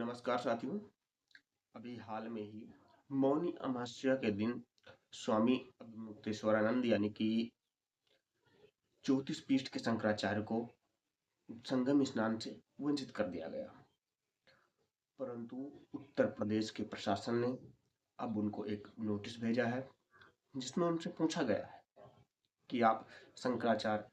नमस्कार साथियों। अभी हाल में ही मौनी अमावस्या के दिन स्वामी मुक्तेश्वरानंद यानी कि ज्योतिष पीठ के शंकराचार्य को संगम स्नान से वंचित कर दिया गया। परंतु उत्तर प्रदेश के प्रशासन ने अब उनको एक नोटिस भेजा है जिसमें उनसे पूछा गया है कि आप शंकराचार्य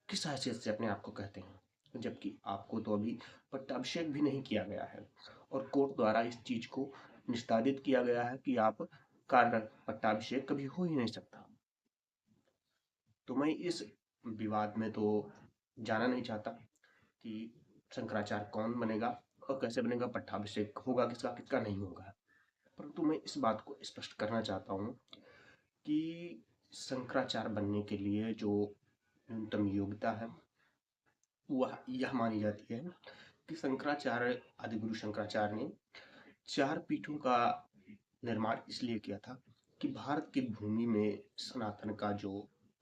किस हैसियत से अपने आप को कहते हैं, जबकि आपको तो अभी पट्टाभिषेक भी नहीं किया गया है और कोर्ट द्वारा इस चीज को निस्तारित किया गया है कि आप कार्य पट्टाभिषेक कभी हो ही नहीं सकता। तो मैं इस विवाद में तो जाना नहीं चाहता कि शंकराचार्य कौन बनेगा और कैसे बनेगा, पट्टाभिषेक होगा किसका किसका नहीं होगा। परंतु मैं इस बात को स्पष्ट करना चाहता हूँ कि शंकराचार्य बनने के लिए जो न्यूनतम योग्यता है वह यह मानी जाती है कि शंकराचार्य आदिगुरु शंकराचार्य ने 4 पीठों का निर्माण इसलिए किया था कि भारत की भूमि में सनातन का जो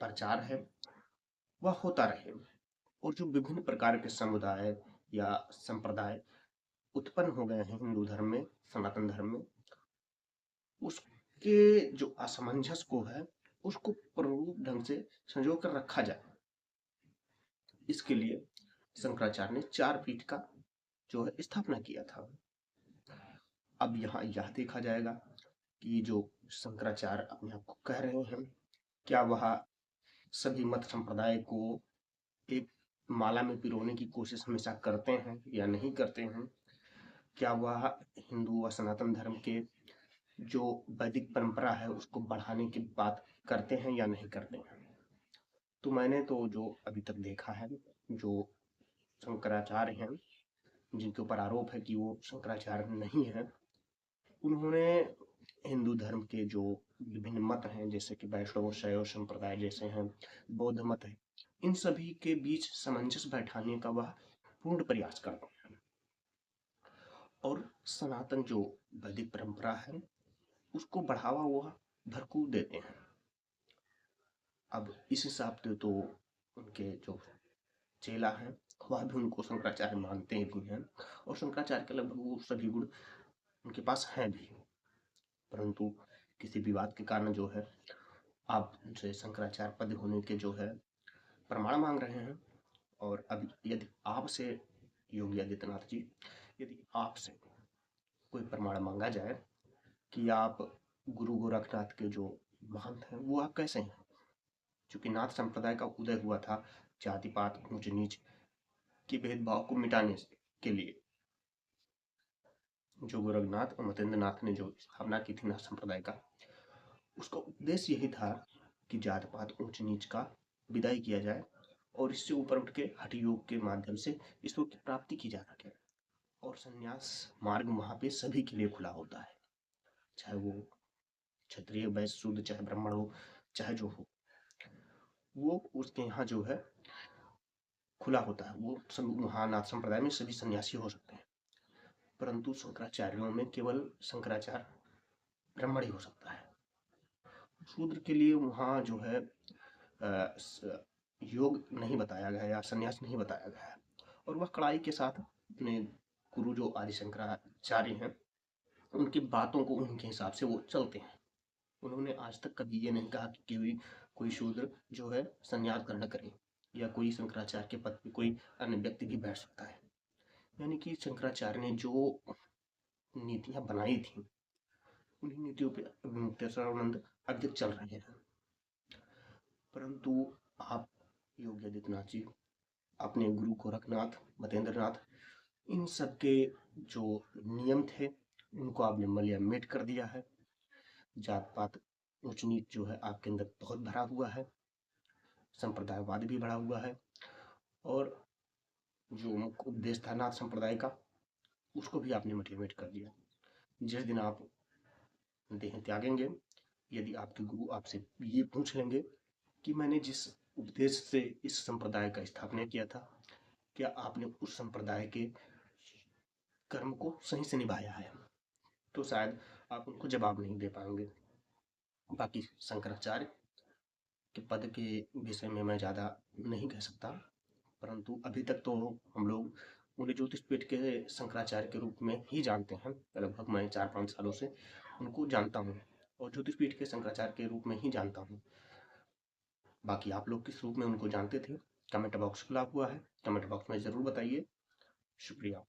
प्रचार है वह होता रहे और जो विभिन्न प्रकार के समुदाय या संप्रदाय उत्पन्न हो गए हैं हिंदू धर्म में, सनातन धर्म में, उसके जो असमंजस को है उसको प्रमुख ढंग से संजो कर रखा जाए। इसके लिए शंकराचार्य ने 4 पीठ का जो है स्थापना किया था। अब यहाँ यह देखा जाएगा कि जो शंकराचार्य अपने आप को कह रहे हैं क्या वह सभी मत संप्रदाय को एक माला में पिरोने की कोशिश हमेशा करते हैं या नहीं करते हैं, क्या वह हिंदू व सनातन धर्म के जो वैदिक परंपरा है उसको बढ़ाने की बात करते हैं या नहीं करते हैं। तो मैंने तो जो अभी तक देखा है, जो शंकराचार्य हैं जिनके ऊपर आरोप है कि वो शंकराचार्य नहीं है, उन्होंने हिंदू धर्म के जो विभिन्न मत हैं जैसे कि वैष्णव शैव संप्रदाय जैसे हैं, बौद्ध मत है, इन सभी के बीच सामंजस्य बैठाने का वह पूर्ण प्रयास करते हैं और सनातन जो वैदिक परंपरा है उसको बढ़ावा वह भरपूर देते हैं। अब इस हिसाब से तो उनके जो चेला हैं वह भी उनको शंकराचार्य मानते ही हैं और शंकराचार्य के लगभग वो सभी गुण उनके पास हैं भी। परंतु किसी विवाद के कारण जो है आप उनसे शंकराचार्य पद होने के जो है प्रमाण मांग रहे हैं। और अब यदि आपसे योगी आदित्यनाथ जी, यदि आपसे कोई प्रमाण मांगा जाए कि आप गुरु गोरखनाथ के जो महंत हैं वो आप कैसे हैं, क्योंकि नाथ संप्रदाय का उदय हुआ था जाति पात ऊंच नीच के भेदभाव को मिटाने के लिए। जो गोरखनाथ और मतेंद्र नाथ ने जो स्थापना की थी नाथ संप्रदाय का, उसका उद्देश्य यही था कि जात पात ऊंच नीच का विदाई किया जाए और इससे ऊपर उठ के हठ योग के माध्यम से ईश्वर की प्राप्ति की जा सके। और संन्यास मार्ग वहां पे सभी के लिए खुला होता है, चाहे वो क्षत्रिय वैश्य शूद्र चाहे ब्राह्मण हो चाहे जो हो, वो उसके यहाँ जो है खुला होता है। वो सब महानाथ संप्रदाय में सभी सन्यासी हो सकते हैं, परंतु शंकराचार्यों में केवल शंकराचार्य ब्राह्मण ही हो सकता है। शूद्र के लिए वहाँ जो है योग नहीं बताया गया या संन्यास नहीं बताया गया है और वह कड़ाई के साथ अपने गुरु जो आदि शंकराचार्य हैं उनकी बातों को उनके हिसाब से वो चलते हैं। उन्होंने आज तक कभी ये नहीं कहा कि कोई शूद्र जो है संन्यास ग्रहण करे या कोई शंकराचार्य के पद पे कोई अन्य व्यक्ति भी बैठ सकता है। यानी कि शंकराचार्य ने जो नीतियां बनाई थी उन्हीं नीतियों पे मुक्तेश्वरानंद अभी तक चल रहे हैं। परंतु आप योगी आदित्यनाथ जी अपने गुरु गोरखनाथ मतेंद्र नाथ इन सब के जो नियम थे उनको आपने मलिया मेट कर दिया है। जात पात ऊंच नीच जो है आपके अंदर बहुत भरा हुआ है, संप्रदायवाद भी भरा हुआ है और जो मुख्य उपदेश था नाथ संप्रदाय का उसको भी आपने मोटिवेट कर दिया। जिस दिन आप देह त्यागेंगे, यदि आपके गुरु आपसे ये पूछ लेंगे कि मैंने जिस उपदेश से इस संप्रदाय का स्थापना किया था क्या आपने उस संप्रदाय के कर्म को सही से निभाया है, तो शायद आप उनको जवाब नहीं दे पाएंगे। बाकी शंकराचार्य के पद के विषय में मैं ज़्यादा नहीं कह सकता, परंतु अभी तक तो हम लोग उन्हें ज्योतिष पीठ के शंकराचार्य के रूप में ही जानते हैं। लगभग मैं 4-5 सालों से उनको जानता हूँ और ज्योतिष पीठ के शंकराचार्य के रूप में ही जानता हूँ। बाकी आप लोग किस रूप में उनको जानते थे, कमेंट बॉक्स खुला हुआ है, कमेंट बॉक्स में ज़रूर बताइए। शुक्रिया।